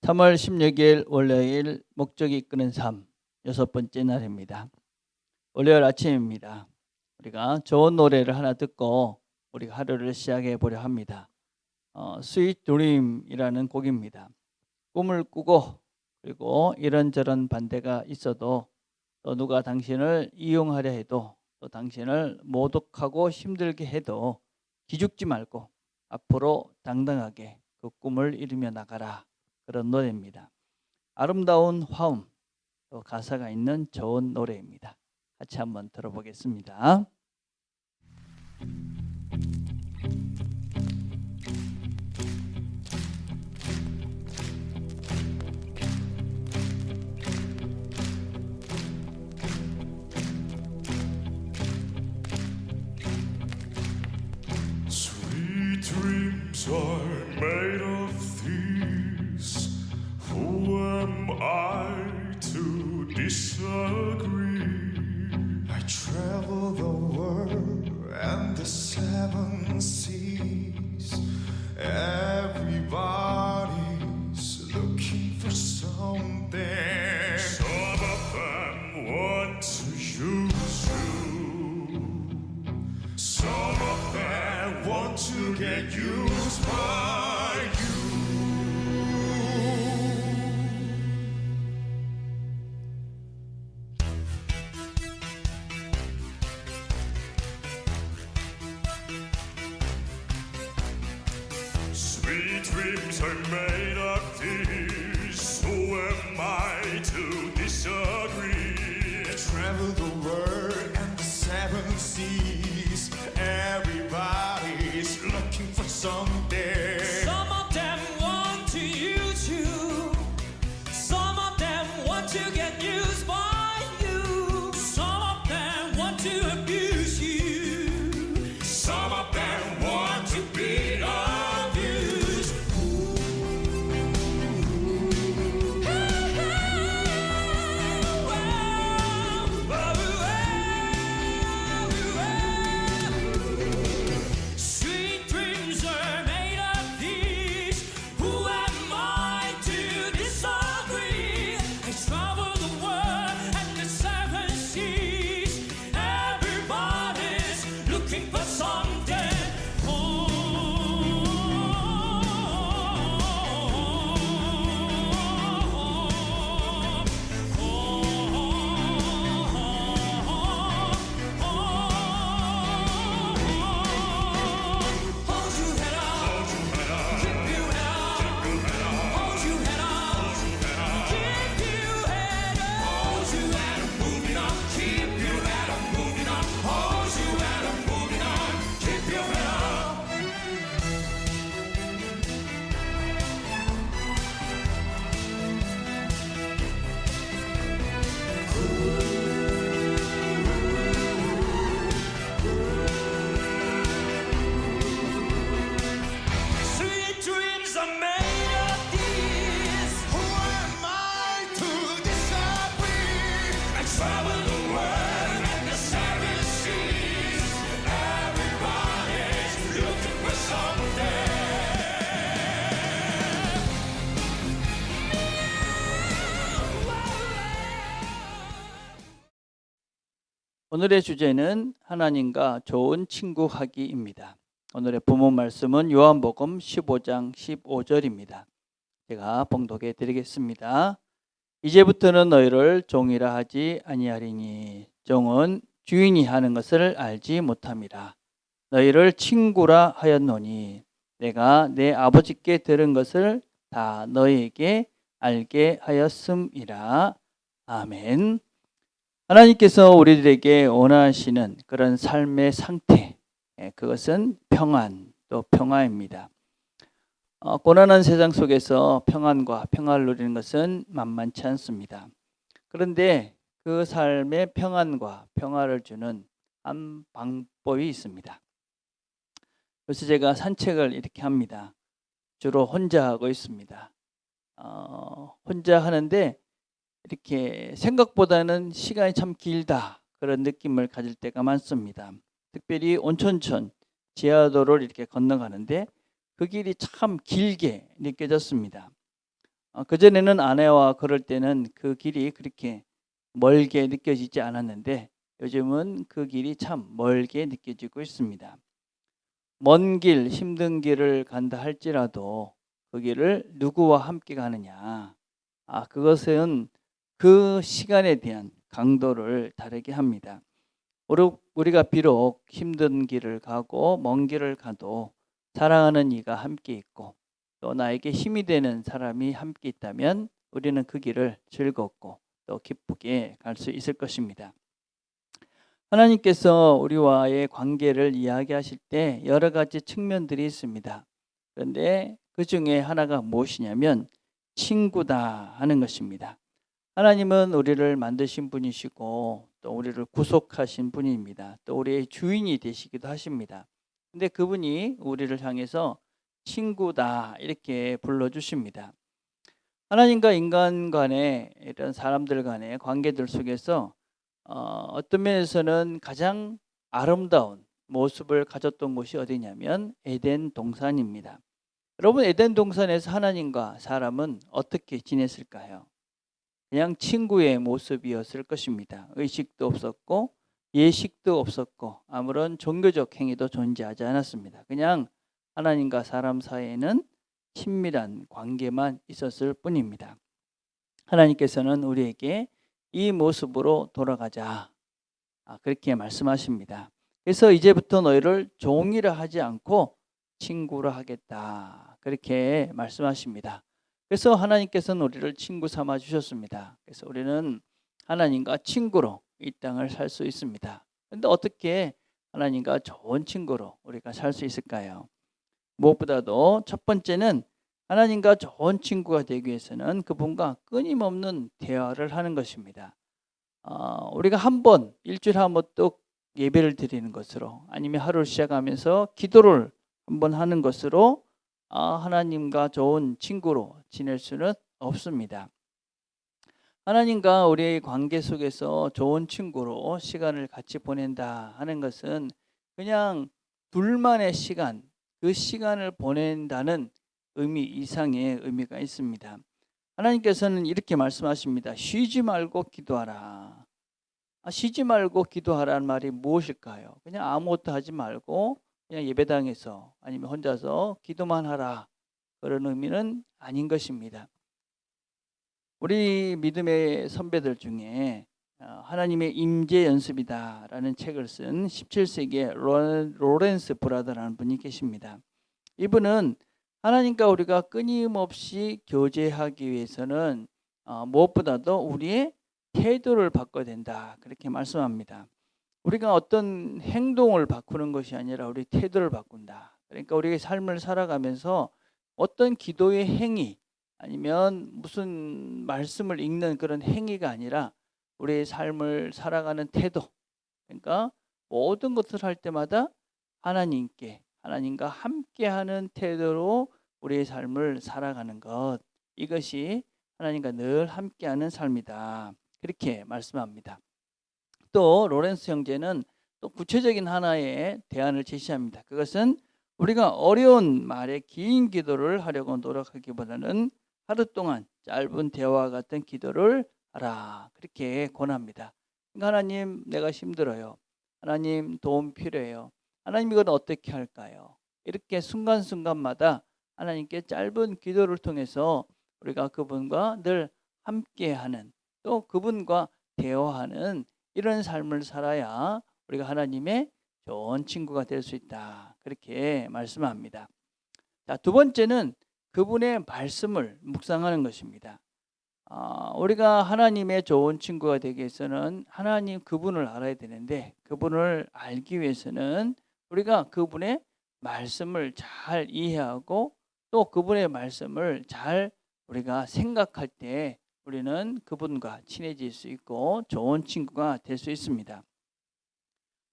3월 16일 월요일 목적이 이끄는 삶 6번째 날입니다. 월요일 아침입니다. 우리가 좋은 노래를 하나 듣고 우리가 하루를 시작해 보려 합니다. Sweet Dream이라는 곡입니다. 꿈을 꾸고 그리고 이런저런 반대가 있어도 또 누가 당신을 이용하려 해도 또 당신을 모독하고 힘들게 해도 기죽지 말고 앞으로 당당하게 그 꿈을 이루며 나가라. 그런 노래입니다. 아름다운 화음, 또 가사가 있는 좋은 노래입니다. 같이 한번 들어보겠습니다. Sweet dreams are made of these. Who am I to disagree? I travel the world and the seven seas. Everybody's looking for something. Some of them want to use you. Some of them want to get used by you. Sweet dreams are made of these. Who am I to disagree? Travel the world and the seven seas. Everybody's looking for something. Some of them want to use you. Some of them want to get used by you. Some of them want to abuse you. Some of them want to be abused. Sweet dreams are made of these. Who am I to disagree? I travel the world and the seven seas. Everybody's looking for something. Hold your head up, keep your head up. Hold your head up, keep your head up. Hold your head up, moving on, keep your head up, moving on. Hold your head up, moving on, keep your head up. Sweet dreams are made of these. Who am I to disagree? I travel the world and the seven seas. Everybody's looking for something. 오늘의 주제는 하나님과 좋은 친구 하기입니다. 오늘의 본문 말씀은 요한복음 15장 15절입니다. 제가 봉독해 드리겠습니다. 이제부터는 너희를 종이라 하지 아니하리니 종은 주인이 하는 것을 알지 못함이라. 너희를 친구라 하였노니 내가 내 아버지께 들은 것을 다 너희에게 알게 하였음이라. 아멘. 하나님께서 우리들에게 원하시는 그런 삶의 상태, 그것은 평안, 또 평화입니다. 고난한 세상 속에서 평안과 평화를 누리는 것은 만만치 않습니다. 그런데 그 삶의 평안과 평화를 주는 한 방법이 있습니다. 그래서 제가 산책을 이렇게 합니다. 주로 혼자 하고 있습니다. 혼자 하는데 이렇게 생각보다는 시간이 참 길다 그런 느낌을 가질 때가 많습니다. 특별히 온천천 지하도로를 이렇게 건너가는데 그 길이 참 길게 느껴졌습니다. 그전에는 아내와 걸을 때는 그 길이 그렇게 멀게 느껴지지 않았는데 요즘은 그 길이 참 멀게 느껴지고 있습니다. 먼 길, 힘든 길을 간다 할지라도 그 길을 누구와 함께 가느냐. 그것은 그 시간에 대한 강도를 다르게 합니다. 우리가 비록 힘든 길을 가고 먼 길을 가도 사랑하는 이가 함께 있고 또 나에게 힘이 되는 사람이 함께 있다면 우리는 그 길을 즐겁고 또 기쁘게 갈 수 있을 것입니다. 하나님께서 우리와의 관계를 이야기하실 때 여러 가지 측면들이 있습니다. 그런데 그 중에 하나가 무엇이냐면 친구다 하는 것입니다. 하나님은 우리를 만드신 분이시고 또 우리를 구속하신 분입니다. 또 우리의 주인이 되시기도 하십니다. 근데 그분이 우리를 향해서 친구다 이렇게 불러주십니다. 하나님과 인간 간의 이런 사람들 간의 관계들 속에서 어떤 면에서는 가장 아름다운 모습을 가졌던 곳이 어디냐면 에덴 동산입니다. 여러분, 에덴 동산에서 하나님과 사람은 어떻게 지냈을까요? 그냥 친구의 모습이었을 것입니다. 의식도 없었고 예식도 없었고 아무런 종교적 행위도 존재하지 않았습니다. 그냥 하나님과 사람 사이에는 친밀한 관계만 있었을 뿐입니다. 하나님께서는 우리에게 이 모습으로 돌아가자 그렇게 말씀하십니다. 그래서 이제부터 너희를 종이라 하지 않고 친구라 하겠다 그렇게 말씀하십니다. 그래서 하나님께서는 우리를 친구 삼아 주셨습니다. 그래서 우리는 하나님과 친구로 이 땅을 살 수 있습니다. 그런데 어떻게 하나님과 좋은 친구로 우리가 살 수 있을까요? 무엇보다도 첫 번째는 하나님과 좋은 친구가 되기 위해서는 그분과 끊임없는 대화를 하는 것입니다. 우리가 일주일에 한 번 또 예배를 드리는 것으로 아니면 하루를 시작하면서 기도를 한번 하는 것으로 하나님과 좋은 친구로 지낼 수는 없습니다. 하나님과 우리의 관계 속에서 좋은 친구로 시간을 같이 보낸다 하는 것은 그냥 둘만의 시간, 그 시간을 보낸다는 의미 이상의 의미가 있습니다. 하나님께서는 이렇게 말씀하십니다. 쉬지 말고 기도하라. 쉬지 말고 기도하라는 말이 무엇일까요? 그냥 아무것도 하지 말고 그냥 예배당에서 아니면 혼자서 기도만 하라. 그런 의미는 아닌 것입니다. 우리 믿음의 선배들 중에 하나님의 임재 연습이다라는 책을 쓴 17세기의 로렌스 브라더라는 분이 계십니다. 이분은 하나님과 우리가 끊임없이 교제하기 위해서는 무엇보다도 우리의 태도를 바꿔야 된다 그렇게 말씀합니다. 우리가 어떤 행동을 바꾸는 것이 아니라 우리 태도를 바꾼다. 그러니까 우리의 삶을 살아가면서 어떤 기도의 행위 아니면 무슨 말씀을 읽는 그런 행위가 아니라 우리의 삶을 살아가는 태도, 그러니까 모든 것을 할 때마다 하나님과 함께하는 태도로 우리의 삶을 살아가는 것, 이것이 하나님과 늘 함께하는 삶이다 그렇게 말씀합니다. 또 로렌스 형제는 또 구체적인 하나의 대안을 제시합니다. 그것은 우리가 어려운 말에 긴 기도를 하려고 노력하기보다는 하루 동안 짧은 대화와 같은 기도를 하라 그렇게 권합니다. 그러니까 하나님, 내가 힘들어요. 하나님, 도움 필요해요. 하나님, 이건 어떻게 할까요? 이렇게 순간순간마다 하나님께 짧은 기도를 통해서 우리가 그분과 늘 함께하는, 또 그분과 대화하는 이런 삶을 살아야 우리가 하나님의 좋은 친구가 될 수 있다 그렇게 말씀합니다. 자, 두 번째는 그분의 말씀을 묵상하는 것입니다. 우리가 하나님의 좋은 친구가 되기 위해서는 하나님 그분을 알아야 되는데, 그분을 알기 위해서는 우리가 그분의 말씀을 잘 이해하고 또 그분의 말씀을 잘 우리가 생각할 때 우리는 그분과 친해질 수 있고 좋은 친구가 될 수 있습니다.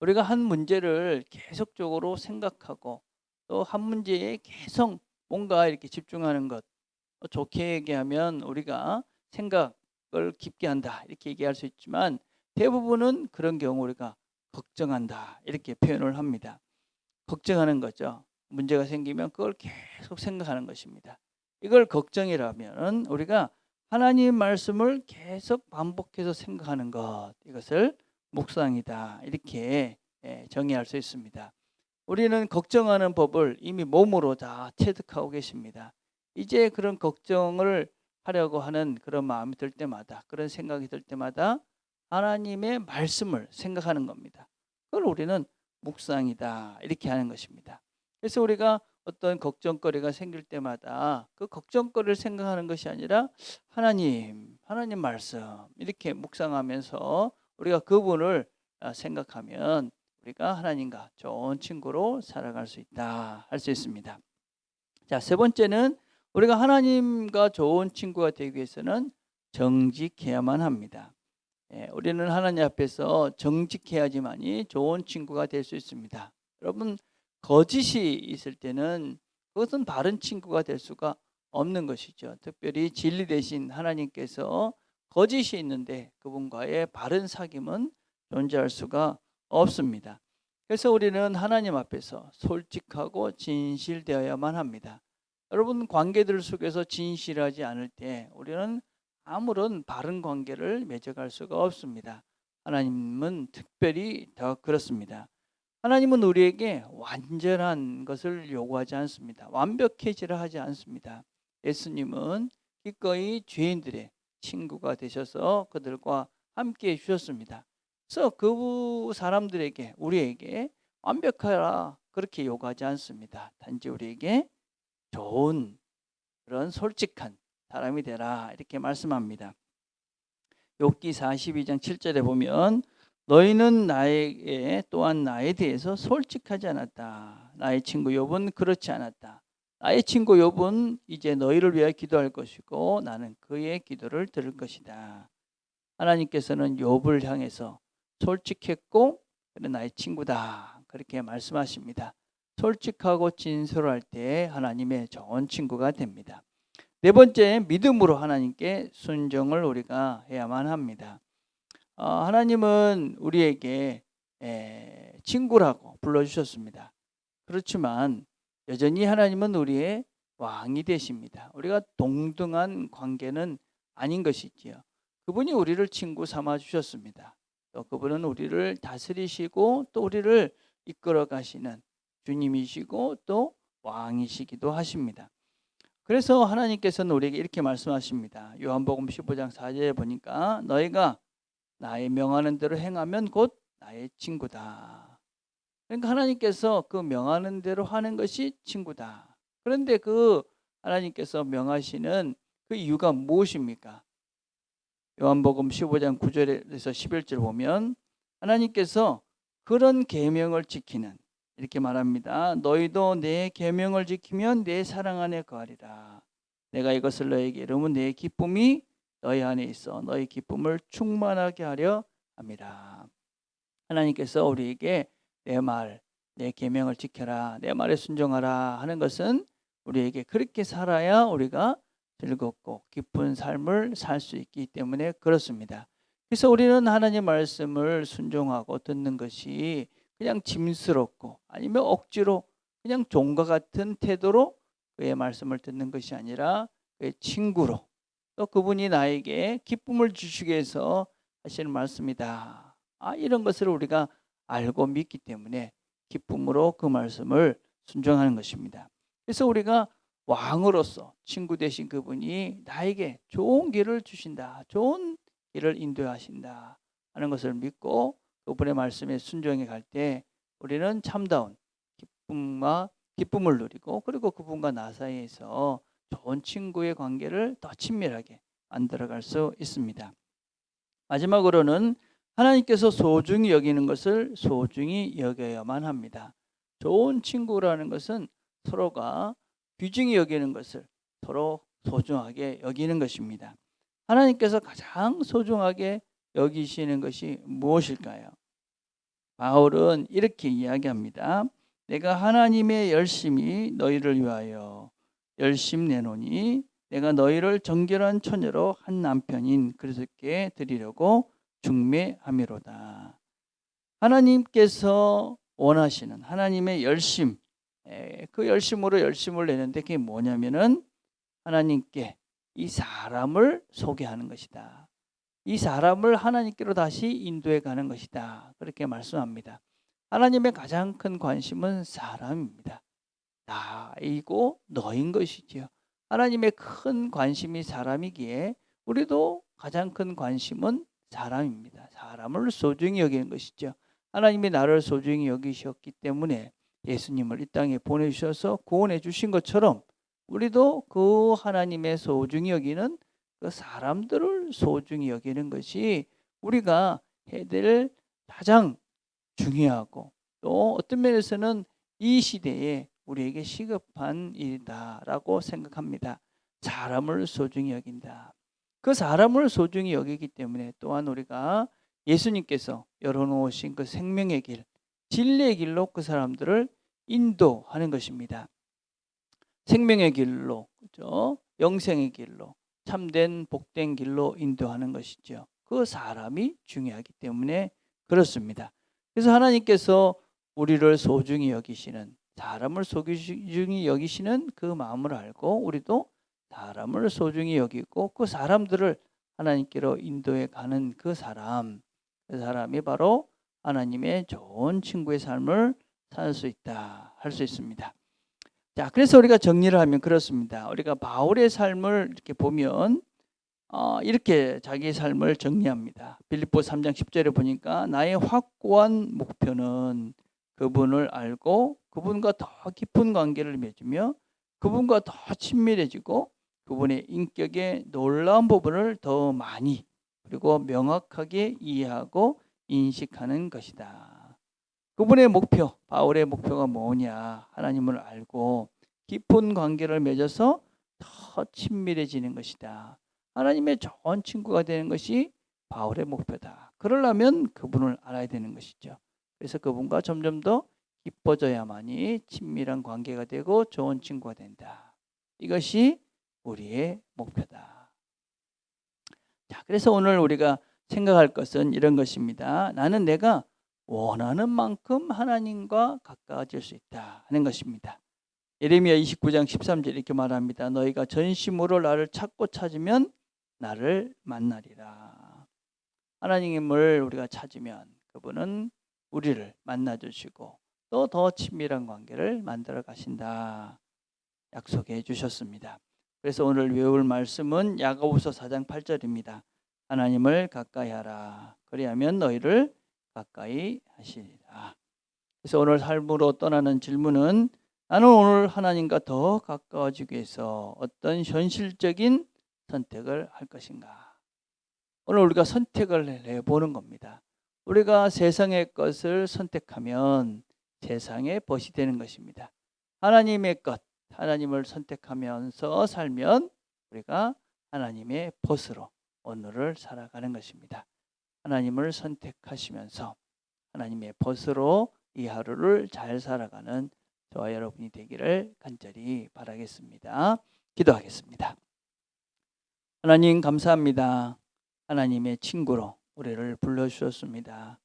우리가 한 문제를 계속적으로 생각하고 또 한 문제에 계속 뭔가 이렇게 집중하는 것, 좋게 얘기하면 우리가 생각을 깊게 한다 이렇게 얘기할 수 있지만, 대부분은 그런 경우 우리가 걱정한다 이렇게 표현을 합니다. 걱정하는 거죠. 문제가 생기면 그걸 계속 생각하는 것입니다. 이걸 걱정이라면 우리가 하나님 말씀을 계속 반복해서 생각하는 것, 이것을 묵상이다, 이렇게 정의할 수 있습니다. 우리는 걱정하는 법을 이미 몸으로 다 체득하고 계십니다. 이제 그런 걱정을 하려고 하는 그런 마음이 들 때마다, 그런 생각이 들 때마다 하나님의 말씀을 생각하는 겁니다. 그걸 우리는 묵상이다, 이렇게 하는 것입니다. 그래서 우리가 어떤 걱정거리가 생길 때마다 그 걱정거리를 생각하는 것이 아니라 하나님 말씀, 이렇게 묵상하면서 우리가 그분을 생각하면 우리가 하나님과 좋은 친구로 살아갈 수 있다, 할 수 있습니다. 자, 세 번째는 우리가 하나님과 좋은 친구가 되기 위해서는 정직해야만 합니다. 우리는 하나님 앞에서 정직해야지만이 좋은 친구가 될 수 있습니다. 여러분, 거짓이 있을 때는 그것은 바른 친구가 될 수가 없는 것이죠. 특별히 진리 대신 하나님께서 거짓이 있는데 그분과의 바른 사귐은 존재할 수가 없습니다. 그래서 우리는 하나님 앞에서 솔직하고 진실되어야만 합니다. 여러분, 관계들 속에서 진실하지 않을 때 우리는 아무런 바른 관계를 맺어갈 수가 없습니다. 하나님은 특별히 더 그렇습니다. 하나님은 우리에게 완전한 것을 요구하지 않습니다. 완벽해지라 하지 않습니다. 예수님은 기꺼이 죄인들의 친구가 되셔서 그들과 함께 해주셨습니다. 그래서 그 사람들에게, 우리에게 완벽하라 그렇게 요구하지 않습니다. 단지 우리에게 좋은 그런 솔직한 사람이 되라, 이렇게 말씀합니다. 욥기 42장 7절에 보면 너희는 나에게 또한 나에 대해서 솔직하지 않았다. 나의 친구 욥은 그렇지 않았다. 나의 친구 욥은 이제 너희를 위하여 기도할 것이고 나는 그의 기도를 들을 것이다. 하나님께서는 욥을 향해서 솔직했고 그는 나의 친구다, 그렇게 말씀하십니다. 솔직하고 진솔할 때 하나님의 좋은 친구가 됩니다. 네 번째, 믿음으로 하나님께 순종을 우리가 해야만 합니다. 하나님은 우리에게 친구라고 불러주셨습니다. 그렇지만 여전히 하나님은 우리의 왕이 되십니다. 우리가 동등한 관계는 아닌 것이지요. 그분이 우리를 친구 삼아 주셨습니다. 또 그분은 우리를 다스리시고 또 우리를 이끌어 가시는 주님이시고 또 왕이시기도 하십니다. 그래서 하나님께서는 우리에게 이렇게 말씀하십니다. 요한복음 15장 4절에 보니까 너희가 나의 명하는 대로 행하면 곧 나의 친구다. 그러니까 하나님께서 그 명하는 대로 하는 것이 친구다. 그런데 그 하나님께서 명하시는 그 이유가 무엇입니까? 요한복음 15장 9절에서 11절 보면 하나님께서 그런 계명을 지키는, 이렇게 말합니다. 너희도 내 계명을 지키면 내 사랑 안에 거하리라. 내가 이것을 너희에게 이르면 내 기쁨이 너희 안에 있어 너희 기쁨을 충만하게 하려 함이라. 하나님께서 우리에게 내 말, 내 계명을 지켜라, 내 말에 순종하라 하는 것은 우리에게 그렇게 살아야 우리가 즐겁고 기쁜 삶을 살 수 있기 때문에 그렇습니다. 그래서 우리는 하나님 말씀을 순종하고 듣는 것이 그냥 짐스럽고 아니면 억지로 그냥 종과 같은 태도로 그의 말씀을 듣는 것이 아니라 그의 친구로, 또 그분이 나에게 기쁨을 주시기 위해서 하시는 말씀이다. 이런 것을 우리가 알고 믿기 때문에 기쁨으로 그 말씀을 순종하는 것입니다. 그래서 우리가 왕으로서 친구 되신 그분이 나에게 좋은 길을 주신다, 좋은 길을 인도하신다 하는 것을 믿고 그분의 말씀에 순종해 갈 때 우리는 참다운 기쁨을 누리고, 그리고 그분과 나 사이에서 좋은 친구의 관계를 더 친밀하게 만들어갈 수 있습니다. 마지막으로는 하나님께서 소중히 여기는 것을 소중히 여겨야만 합니다. 좋은 친구라는 것은 서로가 귀중히 여기는 것을 서로 소중하게 여기는 것입니다. 하나님께서 가장 소중하게 여기시는 것이 무엇일까요? 바울은 이렇게 이야기합니다. 내가 하나님의 열심히 너희를 위하여 열심 내노니 내가 너희를 정결한 처녀로 한 남편인 그리스도께 드리려고 중매함이로다. 하나님께서 원하시는 하나님의 열심, 그 열심으로 열심을 내는데 그게 뭐냐면은 하나님께 이 사람을 소개하는 것이다. 이 사람을 하나님께로 다시 인도해 가는 것이다. 그렇게 말씀합니다. 하나님의 가장 큰 관심은 사람입니다. 나이고 너인 것이지요. 하나님의 큰 관심이 사람이기에 우리도 가장 큰 관심은 사람입니다. 사람을 소중히 여기는 것이죠. 하나님이 나를 소중히 여기셨기 때문에 예수님을 이 땅에 보내주셔서 구원해 주신 것처럼 우리도 그 하나님의 소중히 여기는 그 사람들을 소중히 여기는 것이 우리가 해야 될 가장 중요하고 또 어떤 면에서는 이 시대에 우리에게 시급한 일이다라고 생각합니다. 사람을 소중히 여긴다. 그 사람을 소중히 여기기 때문에 또한 우리가 예수님께서 열어놓으신 그 생명의 길, 진리의 길로 그 사람들을 인도하는 것입니다. 생명의 길로, 그렇죠? 영생의 길로, 참된 복된 길로 인도하는 것이죠. 그 사람이 중요하기 때문에 그렇습니다. 그래서 하나님께서 우리를 소중히 여기시는, 사람을 소중히 여기시는 그 마음을 알고 우리도 사람을 소중히 여기고 그 사람들을 하나님께로 인도해 가는 그 사람이 바로 하나님의 좋은 친구의 삶을 살 수 있다, 할 수 있습니다. 자, 그래서 우리가 정리를 하면 그렇습니다. 우리가 바울의 삶을 이렇게 보면 이렇게 자기의 삶을 정리합니다. 빌립보 3장 10절에 보니까 나의 확고한 목표는 그분을 알고 그분과 더 깊은 관계를 맺으며 그분과 더 친밀해지고 그분의 인격의 놀라운 부분을 더 많이 그리고 명확하게 이해하고 인식하는 것이다. 그분의 목표, 바울의 목표가 뭐냐? 하나님을 알고 깊은 관계를 맺어서 더 친밀해지는 것이다. 하나님의 좋은 친구가 되는 것이 바울의 목표다. 그러려면 그분을 알아야 되는 것이죠. 그래서 그분과 점점 더 깊어져야만이 친밀한 관계가 되고 좋은 친구가 된다. 이것이 우리의 목표다. 자, 그래서 오늘 우리가 생각할 것은 이런 것입니다. 나는 내가 원하는 만큼 하나님과 가까워질 수 있다 하는 것입니다. 예레미야 29장 13절 이렇게 말합니다. 너희가 전심으로 나를 찾고 찾으면 나를 만나리라. 하나님을 우리가 찾으면 그분은 우리를 만나주시고 또 더 친밀한 관계를 만들어 가신다 약속해 주셨습니다. 그래서 오늘 외울 말씀은 야고보서 4장 8절입니다. 하나님을 가까이 하라. 그리하면 너희를 가까이 하시리라. 그래서 오늘 삶으로 떠나는 질문은 나는 오늘 하나님과 더 가까워지기 위해서 어떤 현실적인 선택을 할 것인가? 오늘 우리가 선택을 해보는 겁니다. 우리가 세상의 것을 선택하면 세상의 벗이 되는 것입니다. 하나님의 것, 하나님을 선택하면서 살면 우리가 하나님의 벗으로 오늘을 살아가는 것입니다. 하나님을 선택하시면서 하나님의 벗으로 이 하루를 잘 살아가는 저와 여러분이 되기를 간절히 바라겠습니다. 기도하겠습니다. 하나님 감사합니다. 하나님의 친구로 우리를 불러주셨습니다.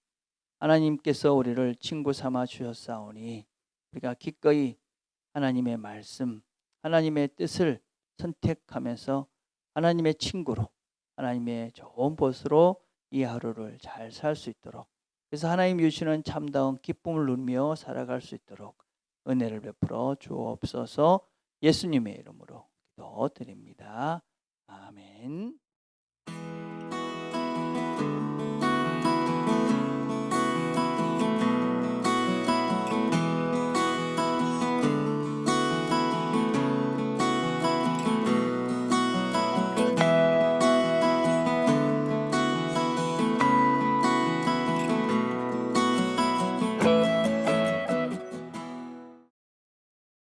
하나님께서 우리를 친구 삼아 주셨사오니 우리가 기꺼이 하나님의 말씀, 하나님의 뜻을 선택하면서 하나님의 친구로 하나님의 좋은 벗으로 이 하루를 잘 살 수 있도록 그래서 하나님 주시는 참다운 기쁨을 누리며 살아갈 수 있도록 은혜를 베풀어 주옵소서. 예수님의 이름으로 기도드립니다. 아멘.